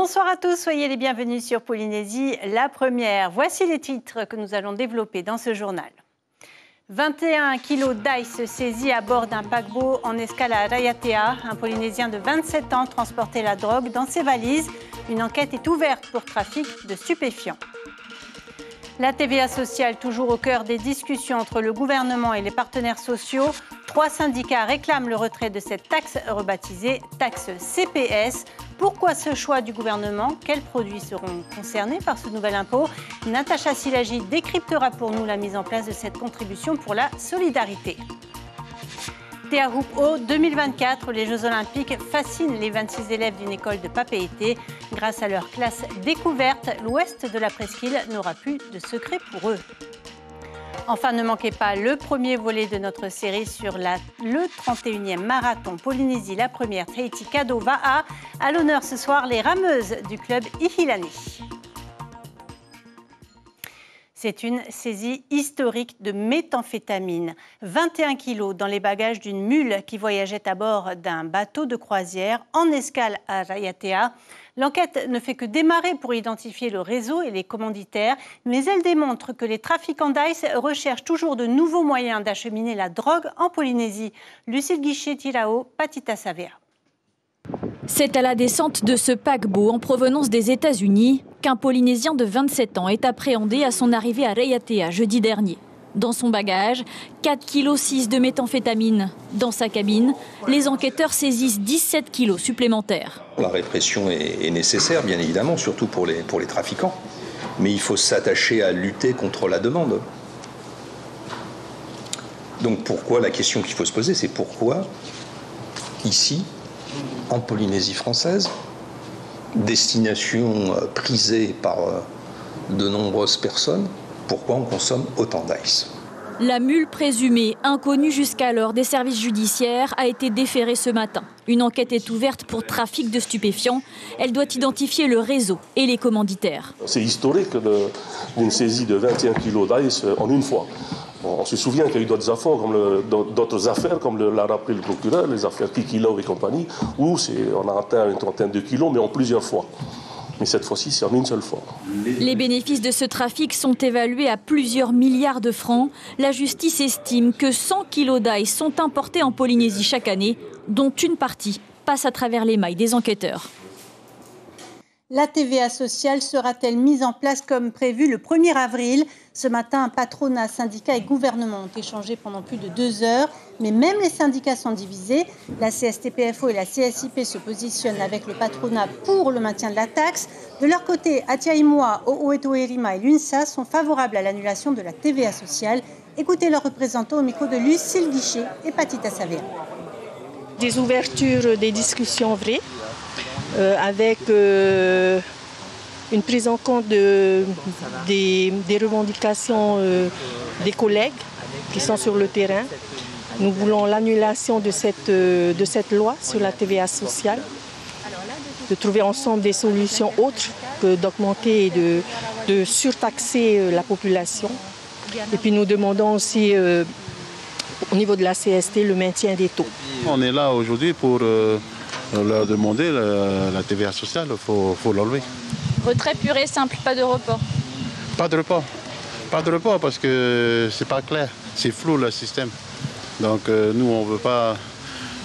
Bonsoir à tous, soyez les bienvenus sur Polynésie, la première. Voici les titres que nous allons développer dans ce journal. 21 kilos d'ice saisis à bord d'un paquebot en escale à Raiatea. Un Polynésien de 27 ans transportait la drogue dans ses valises. Une enquête est ouverte pour trafic de stupéfiants. La TVA sociale, toujours au cœur des discussions entre le gouvernement et les partenaires sociaux. 3 syndicats réclament le retrait de cette taxe rebaptisée taxe CPS. Pourquoi ce choix du gouvernement? Quels produits seront concernés par ce nouvel impôt? Natacha Silagi décryptera pour nous la mise en place de cette contribution pour la solidarité. Te Ahupu'o 2024, les Jeux Olympiques fascinent les 26 élèves d'une école de Papeete. Grâce à leur classe découverte, l'ouest de la presqu'île n'aura plus de secret pour eux. Enfin, ne manquez pas le premier volet de notre série sur le 31e marathon Polynésie, la première Tahiti Kado Va'a. À l'honneur ce soir, les rameuses du club Ihilani. C'est une saisie historique de méthamphétamine. 21 kilos dans les bagages d'une mule qui voyageait à bord d'un bateau de croisière en escale à Raiatea. L'enquête ne fait que démarrer pour identifier le réseau et les commanditaires, mais elle démontre que les trafiquants d'ice recherchent toujours de nouveaux moyens d'acheminer la drogue en Polynésie. Lucille Guichet-Tirao, Patita Savea. C'est à la descente de ce paquebot en provenance des États-Unis qu'un Polynésien de 27 ans est appréhendé à son arrivée à Raiatea jeudi dernier. Dans son bagage, 4,6 kg de méthamphétamine. Dans sa cabine, les enquêteurs saisissent 17 kilos supplémentaires. La répression est nécessaire, bien évidemment, surtout pour les trafiquants. Mais il faut s'attacher à lutter contre la demande. Donc pourquoi, la question qu'il faut se poser, c'est pourquoi, ici, en Polynésie française, destination prisée par de nombreuses personnes, pourquoi on consomme autant d'ice? La mule présumée, inconnue jusqu'alors des services judiciaires, a été déférée ce matin. Une enquête est ouverte pour trafic de stupéfiants. Elle doit identifier le réseau et les commanditaires. C'est historique d'une saisie de 21 kilos d'ice en une fois. On se souvient qu'il y a eu d'autres affaires, comme l'a rappelé le procureur, les affaires Kiki Love et compagnie, où on a atteint une trentaine de kilos, mais en plusieurs fois. Mais cette fois-ci, c'est en une seule fois. Les bénéfices de ce trafic sont évalués à plusieurs milliards de francs. La justice estime que 100 kilos d'ice sont importés en Polynésie chaque année, dont une partie passe à travers les mailles des enquêteurs. La TVA sociale sera-t-elle mise en place comme prévu le 1er avril? Ce matin, patronat, syndicats et gouvernement ont échangé pendant plus de 2 heures. Mais même les syndicats sont divisés. La CSTPFO et la CSIP se positionnent avec le patronat pour le maintien de la taxe. De leur côté, Atiaïmoa, O'Oetoerima et l'UNSA sont favorables à l'annulation de la TVA sociale. Écoutez leurs représentants au micro de Lucille Guichet et Patita Savea. Des ouvertures, des discussions vraies. Avec une prise en compte des revendications des collègues qui sont sur le terrain. Nous voulons l'annulation de cette loi sur la TVA sociale, de trouver ensemble des solutions autres que d'augmenter et de surtaxer la population. Et puis nous demandons aussi au niveau de la CST le maintien des taux. On est là aujourd'hui pour leur demander la TVA sociale, il faut l'enlever. Retrait pur et simple, pas de report. Pas de report. Pas de report parce que c'est pas clair, c'est flou le système. Donc nous on ne veut pas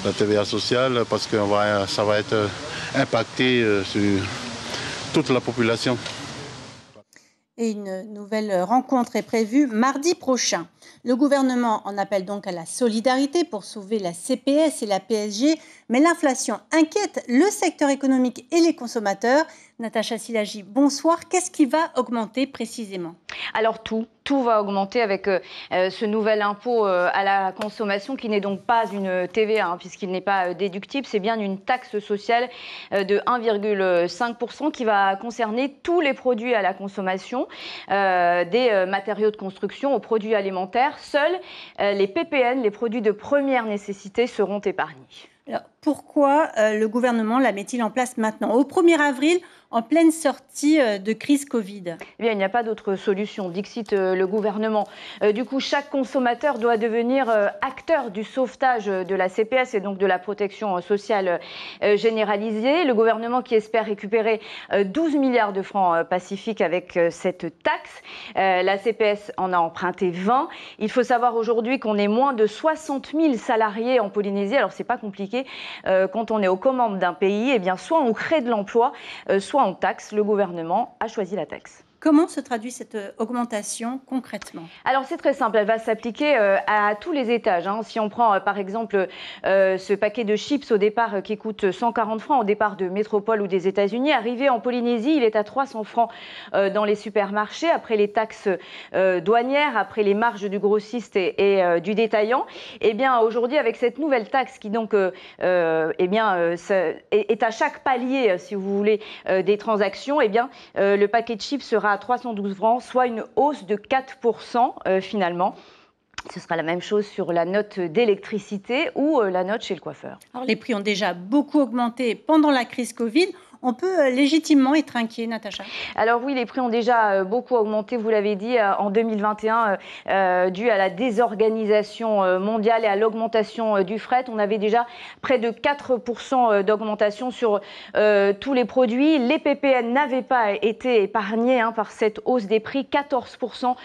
la TVA sociale parce que ça va être impacté sur toute la population. Et une nouvelle rencontre est prévue mardi prochain. Le gouvernement en appelle donc à la solidarité pour sauver la CPS et la PSG, mais l'inflation inquiète le secteur économique et les consommateurs. Natacha Silagi, bonsoir. Qu'est-ce qui va augmenter précisément? Alors tout va augmenter avec ce nouvel impôt à la consommation qui n'est donc pas une TVA puisqu'il n'est pas déductible. C'est bien une taxe sociale de 1,5% qui va concerner tous les produits à la consommation, des matériaux de construction aux produits alimentaires. Seuls les PPN, les produits de première nécessité, seront épargnés. Alors, pourquoi le gouvernement la met-il en place maintenant? Au 1er avril, en pleine sortie de crise Covid? Eh bien, il n'y a pas d'autre solution, dixit le gouvernement. Du coup, chaque consommateur doit devenir acteur du sauvetage de la CPS et donc de la protection sociale généralisée. Le gouvernement qui espère récupérer 12 milliards de francs pacifiques avec cette taxe. La CPS en a emprunté 20. Il faut savoir aujourd'hui qu'on est moins de 60 000 salariés en Polynésie. Alors, c'est pas compliqué. Quand on est aux commandes d'un pays, eh bien, soit on crée de l'emploi, soit on taxe. Le gouvernement a choisi la taxe. Comment se traduit cette augmentation concrètement? Alors c'est très simple, elle va s'appliquer à tous les étages. Si on prend par exemple ce paquet de chips au départ qui coûte 140 francs au départ de métropole ou des États-Unis, arrivé en Polynésie, il est à 300 francs dans les supermarchés, après les taxes douanières, après les marges du grossiste et du détaillant. Eh bien aujourd'hui avec cette nouvelle taxe qui donc est à chaque palier, si vous voulez, des transactions, eh bien le paquet de chips sera à 312 francs, soit une hausse de 4% finalement. Ce sera la même chose sur la note d'électricité ou la note chez le coiffeur. Alors, les prix ont déjà beaucoup augmenté pendant la crise Covid. On peut légitimement être inquiet, Natacha? Alors oui, les prix ont déjà beaucoup augmenté, vous l'avez dit, en 2021, dû à la désorganisation mondiale et à l'augmentation du fret. On avait déjà près de 4% d'augmentation sur tous les produits. Les PPN n'avaient pas été épargnés par cette hausse des prix, 14%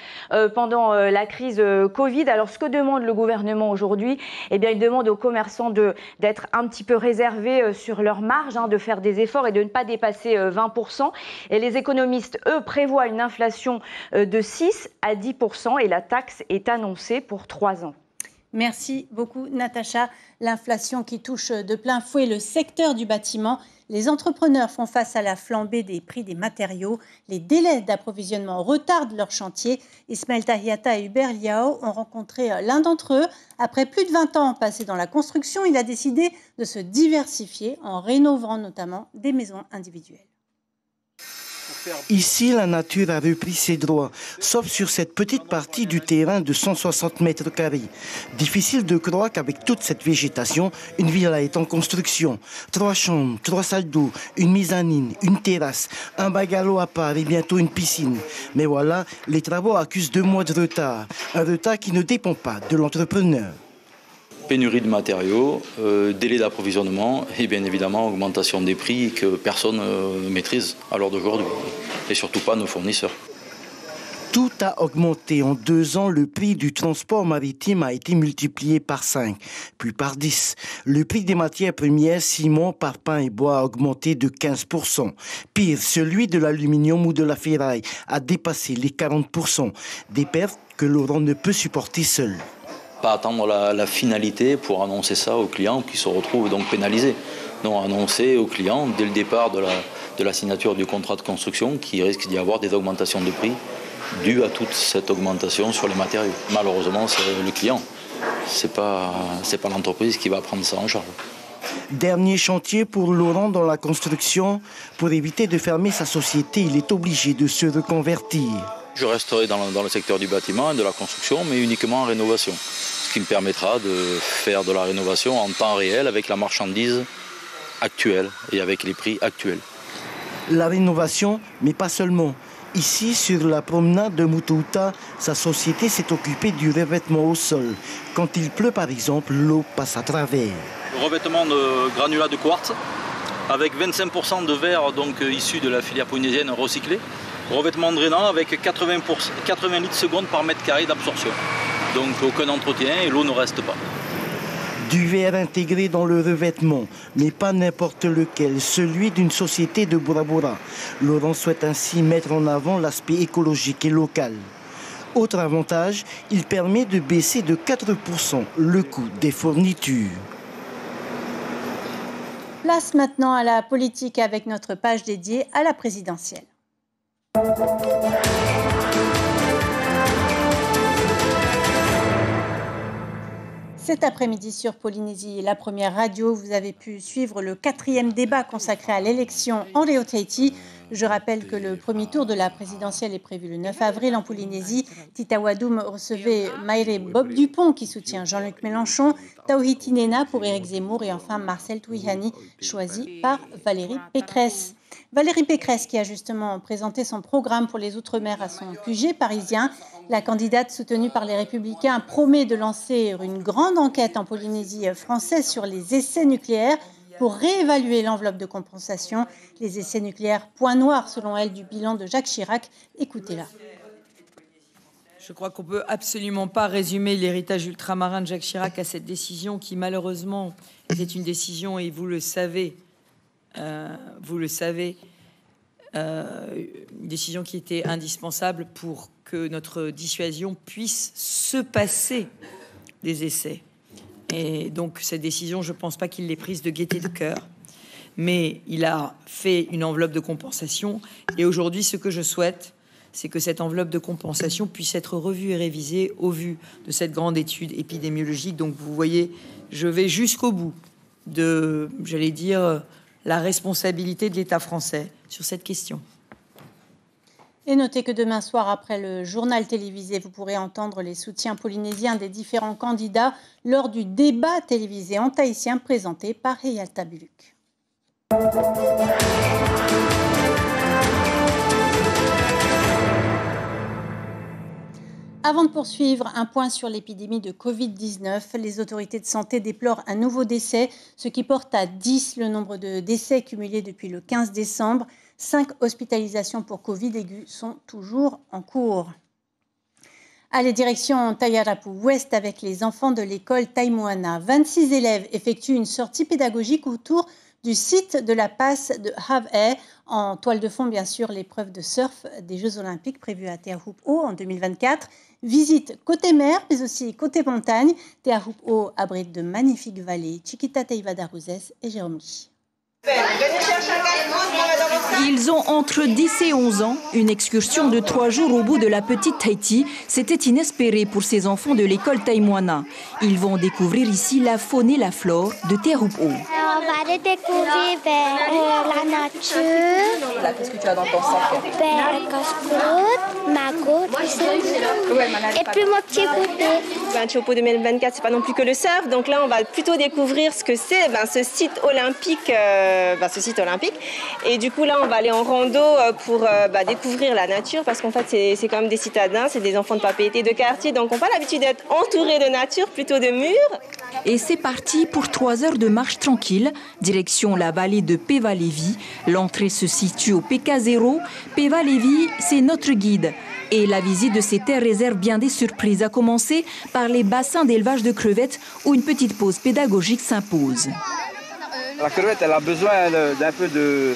pendant la crise Covid. Alors ce que demande le gouvernement aujourd'hui, eh bien, il demande aux commerçants d'être un petit peu réservés sur leurs marges, de faire des efforts et de ne pas dépasser 20%. Et les économistes, eux, prévoient une inflation de 6 à 10% et la taxe est annoncée pour 3 ans. Merci beaucoup, Natacha. L'inflation qui touche de plein fouet le secteur du bâtiment. Les entrepreneurs font face à la flambée des prix des matériaux. Les délais d'approvisionnement retardent leur chantier. Ismaël Tahiata et Hubert Liao ont rencontré l'un d'entre eux. Après plus de 20 ans passés dans la construction, il a décidé de se diversifier en rénovant notamment des maisons individuelles. Ici, la nature a repris ses droits, sauf sur cette petite partie du terrain de 160 mètres carrés. Difficile de croire qu'avec toute cette végétation, une villa est en construction. 3 chambres, 3 salles d'eau, une mezzanine, une terrasse, un bungalow à part et bientôt une piscine. Mais voilà, les travaux accusent 2 mois de retard. Un retard qui ne dépend pas de l'entrepreneur. Pénurie de matériaux, délai d'approvisionnement et bien évidemment augmentation des prix que personne ne maîtrise à l'heure d'aujourd'hui et surtout pas nos fournisseurs. Tout a augmenté. En 2 ans, le prix du transport maritime a été multiplié par 5, puis par 10. Le prix des matières premières, ciment, parpaing et bois a augmenté de 15%. Pire, celui de l'aluminium ou de la ferraille a dépassé les 40%. Des pertes que Laurent ne peut supporter seul. Pas attendre la finalité pour annoncer ça aux clients qui se retrouvent donc pénalisés. Non, annoncer aux clients dès le départ de la signature du contrat de construction qu'il risque d'y avoir des augmentations de prix dues à toute cette augmentation sur les matériaux. Malheureusement, c'est le client. C'est pas l'entreprise qui va prendre ça en charge. Dernier chantier pour Laurent dans la construction. Pour éviter de fermer sa société, il est obligé de se reconvertir. Je resterai dans le secteur du bâtiment et de la construction, mais uniquement en rénovation. Ce qui me permettra de faire de la rénovation en temps réel avec la marchandise actuelle et avec les prix actuels. La rénovation, mais pas seulement. Ici, sur la promenade de Mutouta, sa société s'est occupée du revêtement au sol. Quand il pleut, par exemple, l'eau passe à travers. Le revêtement de granulats de quartz, avec 25% de verre donc, issu de la filière polynésienne recyclée. Revêtement drainant avec 80 litres secondes par mètre carré d'absorption. Donc aucun entretien et l'eau ne reste pas. Du verre intégré dans le revêtement, mais pas n'importe lequel, celui d'une société de Bora Bora. Laurent souhaite ainsi mettre en avant l'aspect écologique et local. Autre avantage, il permet de baisser de 4% le coût des fournitures. Place maintenant à la politique avec notre page dédiée à la présidentielle. Cet après-midi sur Polynésie, la première radio, vous avez pu suivre le 4e débat consacré à l'élection en Reo Tahiti. Je rappelle que le premier tour de la présidentielle est prévu le 9 avril en Polynésie. Tita Wadoum recevait Maïré Bob Dupont qui soutient Jean-Luc Mélenchon, Tauhiti Nena pour Éric Zemmour et enfin Marcel Touihani choisi par Valérie Pécresse. Valérie Pécresse qui a justement présenté son programme pour les Outre-mer à son QG parisien. La candidate soutenue par les Républicains promet de lancer une grande enquête en Polynésie française sur les essais nucléaires pour réévaluer l'enveloppe de compensation. Les essais nucléaires, point noir selon elle du bilan de Jacques Chirac. Écoutez-la. Je crois qu'on ne peut absolument pas résumer l'héritage ultramarin de Jacques Chirac à cette décision qui malheureusement était une décision, et vous le savez, une décision qui était indispensable pour que notre dissuasion puisse se passer des essais. Et donc cette décision, je ne pense pas qu'il l'ait prise de gaieté de cœur. Mais il a fait une enveloppe de compensation. Et aujourd'hui, ce que je souhaite, c'est que cette enveloppe de compensation puisse être revue et révisée au vu de cette grande étude épidémiologique. Donc vous voyez, je vais jusqu'au bout de, j'allais dire, la responsabilité de l'État français sur cette question. Et notez que demain soir, après le journal télévisé, vous pourrez entendre les soutiens polynésiens des différents candidats lors du débat télévisé en tahitien présenté par Heyalta Buluk. Avant de poursuivre, un point sur l'épidémie de Covid-19. Les autorités de santé déplorent un nouveau décès, ce qui porte à 10 le nombre de décès cumulés depuis le 15 décembre. 5 hospitalisations pour Covid aigu sont toujours en cours. Allez, direction Tayarapu Ouest avec les enfants de l'école Taimoana. 26 élèves effectuent une sortie pédagogique autour du site de la passe de Have-Air. En toile de fond, bien sûr, l'épreuve de surf des Jeux Olympiques prévue à Te Ahupu'o en 2024. Visite côté mer, mais aussi côté montagne. Te Ahupu'o abrite de magnifiques vallées. Chiquita Teivadaruzes et Jérôme Lee. Ils ont entre 10 et 11 ans. Une excursion de 3 jours au bout de la petite Tahiti, c'était inespéré pour ces enfants de l'école Taimoana. Ils vont découvrir ici la faune et la flore de Te Ahupu'o. On va découvrir la nature. Qu'est-ce que tu as dans ton sac? Casse-croûte, magot, et puis mon petit goûter. Te Ahupu'o 2024, c'est pas non plus que le surf. Donc là, on va plutôt découvrir ce que c'est, ce site olympique. Et du coup, là, on va aller en rando pour découvrir la nature parce qu'en fait, c'est quand même des citadins, c'est des enfants de papeete de quartier. Donc, on n'a pas l'habitude d'être entourés de nature, plutôt de murs. Et c'est parti pour 3 heures de marche tranquille, direction la vallée de Peva-Levi. L'entrée se situe au PK0. Peva-Levi, c'est notre guide. Et la visite de ces terres réserve bien des surprises, à commencer par les bassins d'élevage de crevettes où une petite pause pédagogique s'impose. La crevette, elle a besoin d'un peu de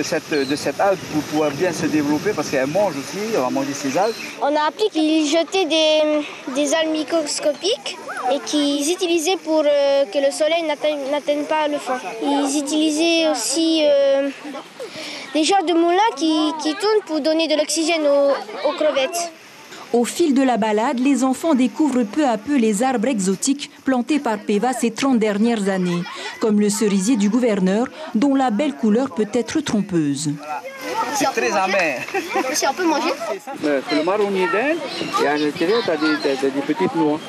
cette algue pour pouvoir bien se développer parce qu'elle mange aussi, on va manger ses algues. On a appris qu'ils jetaient des algues microscopiques et qu'ils utilisaient pour que le soleil n'atteigne pas le fond. Ils utilisaient aussi des genres de moulins qui tournent pour donner de l'oxygène aux crevettes. Au fil de la balade, les enfants découvrent peu à peu les arbres exotiques plantés par Peva ces 30 dernières années, comme le cerisier du gouverneur, dont la belle couleur peut être trompeuse. C'est très amer. Si on peut manger. Le marronnier d'Inde, et à l'intérieur, tu as des petites noix.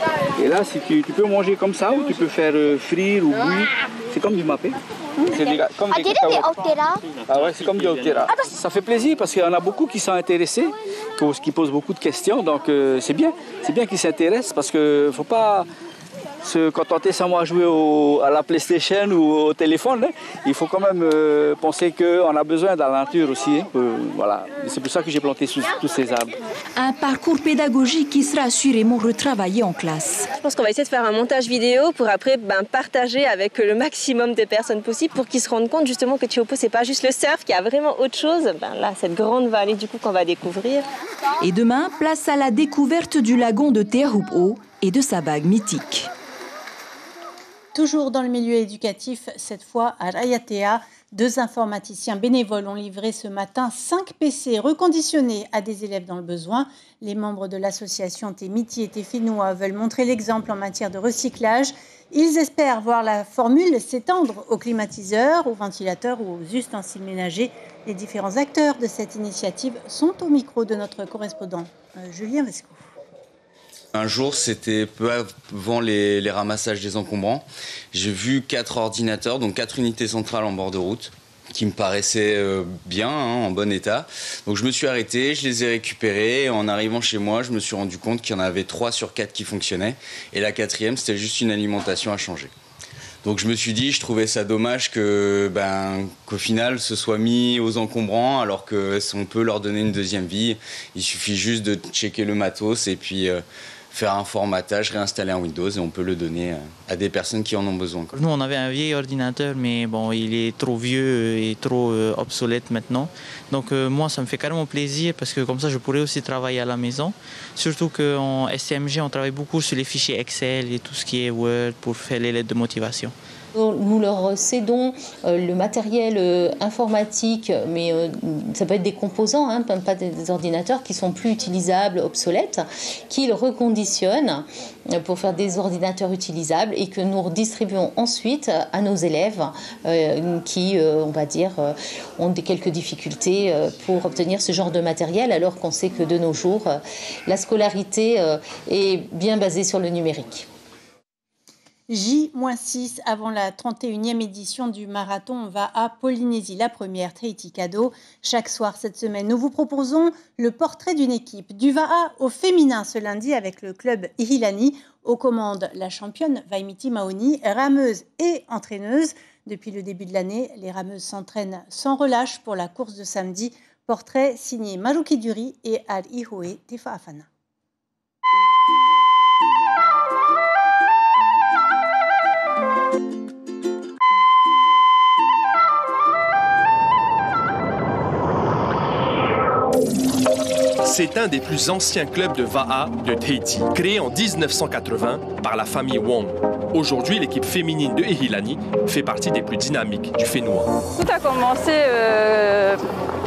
Et là, si tu peux manger comme ça, ou tu peux faire frire ou bouillir, c'est comme du mappé. C'est comme des cacahuètes. Ah ouais, c'est comme du Aotera. Ça fait plaisir parce qu'il y en a beaucoup qui sont intéressés, qui posent beaucoup de questions. Donc c'est bien qu'ils s'intéressent parce qu'il ne faut pas se contenter seulement à jouer à la PlayStation ou au téléphone. Hein. Il faut quand même penser qu'on a besoin de la nature aussi. Hein. Voilà. C'est pour ça que j'ai planté tous ces arbres. Un parcours pédagogique qui sera assurément retravaillé en classe. Je pense qu'on va essayer de faire un montage vidéo pour après partager avec le maximum de personnes possible pour qu'ils se rendent compte justement que Te Ahupu'o, c'est pas juste le surf, qu'il y a vraiment autre chose. Là, cette grande vallée du coup qu'on va découvrir. Et demain, place à la découverte du lagon de Te Ahupu'o et de sa bague mythique. Toujours dans le milieu éducatif, cette fois à Rayatea, 2 informaticiens bénévoles ont livré ce matin 5 PC reconditionnés à des élèves dans le besoin. Les membres de l'association Te Miti et Te Whenua veulent montrer l'exemple en matière de recyclage. Ils espèrent voir la formule s'étendre aux climatiseurs, aux ventilateurs ou aux ustensiles ménagers. Les différents acteurs de cette initiative sont au micro de notre correspondant Julien Vesco. Un jour, c'était peu avant les ramassages des encombrants. J'ai vu 4 ordinateurs, donc 4 unités centrales en bord de route, qui me paraissaient bien, en bon état. Donc je me suis arrêté, je les ai récupérés. En arrivant chez moi, je me suis rendu compte qu'il y en avait 3 sur 4 qui fonctionnaient. Et la 4e, c'était juste une alimentation à changer. Donc je me suis dit, je trouvais ça dommage qu'au final, ce soit mis aux encombrants, alors qu'on peut leur donner une deuxième vie. Il suffit juste de checker le matos et puis faire un formatage, réinstaller un Windows et on peut le donner à des personnes qui en ont besoin. Nous, on avait un vieil ordinateur, mais bon, il est trop vieux et trop obsolète maintenant. Donc moi, ça me fait carrément plaisir parce que comme ça, je pourrais aussi travailler à la maison. Surtout qu'en STMG, on travaille beaucoup sur les fichiers Excel et tout ce qui est Word pour faire les lettres de motivation. Nous leur cédons le matériel informatique, mais ça peut être des composants, hein, pas des ordinateurs qui sont plus utilisables, obsolètes, qu'ils reconditionnent pour faire des ordinateurs utilisables et que nous redistribuons ensuite à nos élèves qui, on va dire, ont quelques difficultés pour obtenir ce genre de matériel, alors qu'on sait que de nos jours, la scolarité est bien basée sur le numérique. J-6 avant la 31e édition du marathon. On va à Polynésie, la première, Tahiti Cadeau. Chaque soir cette semaine, nous vous proposons le portrait d'une équipe. Du Va'a au féminin ce lundi avec le club Ihilani. Aux commandes, la championne Vaimiti Maoni, rameuse et entraîneuse. Depuis le début de l'année, les rameuses s'entraînent sans relâche pour la course de samedi. Portrait signé Maruki Duri et Al-Ihoe Tefa'afana. C'est un des plus anciens clubs de Va'a de Tahiti, créé en 1980 par la famille Wong. Aujourd'hui, l'équipe féminine de Ihilani fait partie des plus dynamiques du Fénois. Tout a commencé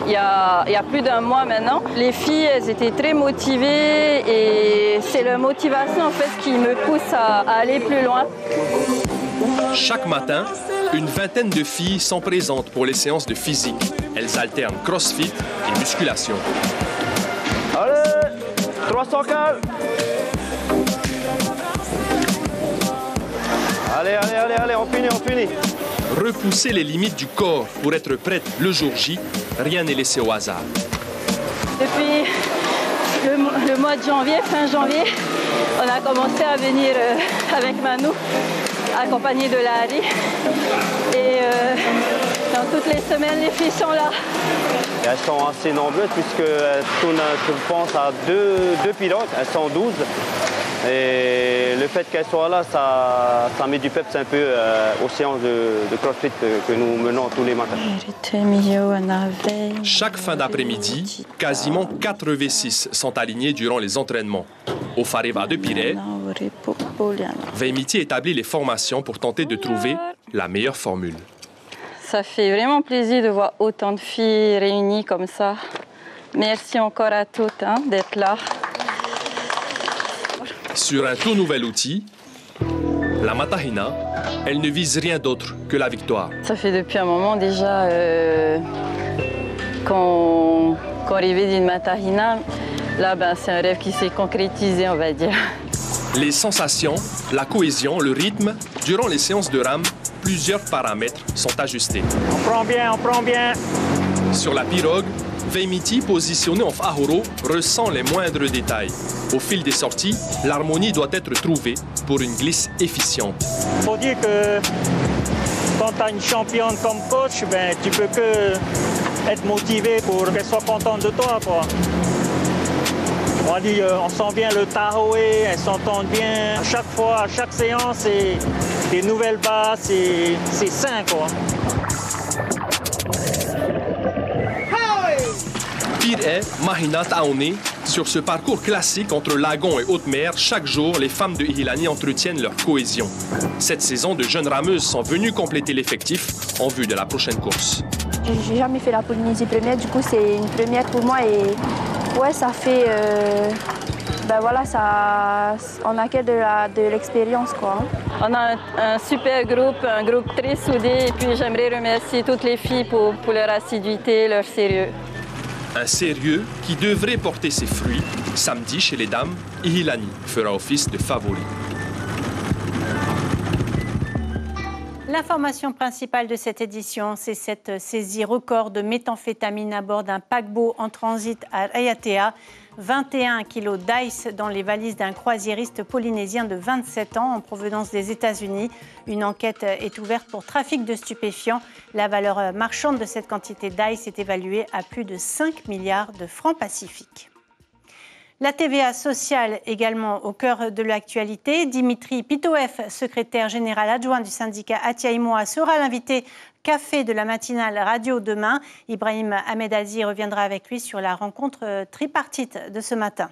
il y a plus d'un mois maintenant. Les filles, elles étaient très motivées et c'est leur motivation en fait qui me pousse à aller plus loin. Chaque matin, une vingtaine de filles sont présentes pour les séances de physique. Elles alternent crossfit et musculation. Allez, 300 cales. Allez, on finit. Repousser les limites du corps pour être prête le jour J, rien n'est laissé au hasard. Depuis le mois de janvier, fin janvier, on a commencé à venir avec Manu, accompagné de Larry. Et dans toutes les semaines, les filles sont là. Elles sont assez nombreuses puisqu'elles tournent, je pense, à deux pilotes. Elles sont 12. Et le fait qu'elles soient là, ça met du peps un peu aux séances de CrossFit que nous menons tous les matins. Chaque fin d'après-midi, quasiment 4 V6 sont alignés durant les entraînements. Au Fareva de Pirée, Vaimiti établit les formations pour tenter de trouver la meilleure formule. Ça fait vraiment plaisir de voir autant de filles réunies comme ça. Merci encore à toutes d'être là. Sur un tout nouvel outil, la Matahina, elle ne vise rien d'autre que la victoire. Ça fait depuis un moment déjà qu'on rêvait d'une Matahina. Là, c'est un rêve qui s'est concrétisé, on va dire. Les sensations, la cohésion, le rythme, durant les séances de rame, plusieurs paramètres sont ajustés. On prend bien. Sur la pirogue, Vaimiti, positionné en Fahoro, ressent les moindres détails. Au fil des sorties, l'harmonie doit être trouvée pour une glisse efficiente. Il faut dire que quand tu as une championne comme coach, tu peux que être motivé pour qu'elle soit contente de toi, quoi. On dit, on sent bien le tahoe, elles s'entendent bien. À chaque fois, à chaque séance, c'est des nouvelles bases, c'est sain, quoi. Pire est Mahina Taone. Sur ce parcours classique entre lagon et haute mer, chaque jour, les femmes de Ihilani entretiennent leur cohésion. Cette saison, de jeunes rameuses sont venues compléter l'effectif en vue de la prochaine course. J'ai jamais fait la Polynésie première, du coup c'est une première pour moi et ouais, ça fait, on acquiert de l'expérience, quoi. On a un super groupe, un groupe très soudé et puis j'aimerais remercier toutes les filles pour leur assiduité, leur sérieux. Un sérieux qui devrait porter ses fruits. Samedi, chez les dames, Ihilani fera office de favori. L'information principale de cette édition, c'est cette saisie record de méthamphétamine à bord d'un paquebot en transit à Raiatea. 21 kilos d'ice dans les valises d'un croisiériste polynésien de 27 ans en provenance des États-Unis. Une enquête est ouverte pour trafic de stupéfiants. La valeur marchande de cette quantité d'ice est évaluée à plus de 5 milliards de francs pacifiques. La TVA sociale également au cœur de l'actualité. Dimitri Pitoev, secrétaire général adjoint du syndicat Atiaïmoa, sera l'invité café de la matinale radio demain. Ibrahim Ahmedazi reviendra avec lui sur la rencontre tripartite de ce matin.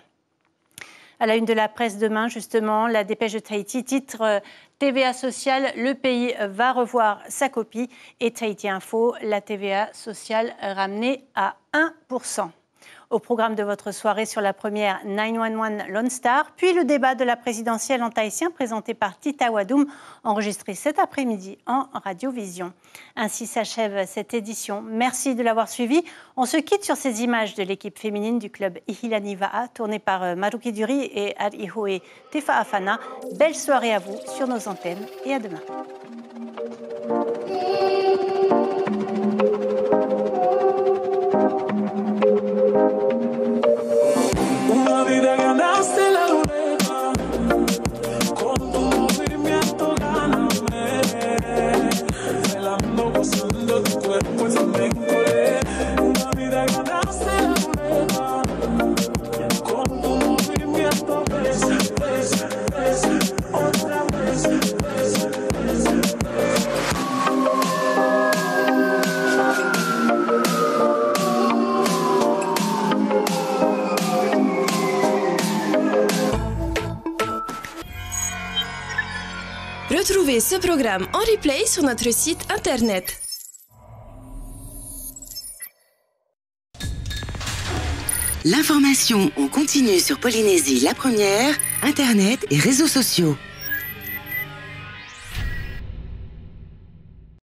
À la une de la presse demain, justement, la dépêche de Tahiti titre TVA sociale, le pays va revoir sa copie. Et Tahiti Info, la TVA sociale ramenée à 1%. Au programme de votre soirée sur la première 911 Lone Star, puis le débat de la présidentielle en tahitien présenté par Tita Wadoum, enregistré cet après-midi en radiovision. Ainsi s'achève cette édition. Merci de l'avoir suivi. On se quitte sur ces images de l'équipe féminine du club Ihilani Va'a, tournée par Maruki Duri et Arihoe Tefa Afana. Belle soirée à vous sur nos antennes et à demain. Una vida ganaste la ruleta, con tu movimiento gáname, bailando, gozando tu cuerpo es mejor. Una vida ganaste la ruleta, con tu movimiento besa, besa, besa, otra vez, besa, besa, besa. Retrouvez ce programme en replay sur notre site internet. L'information en continu sur Polynésie la première, internet et réseaux sociaux.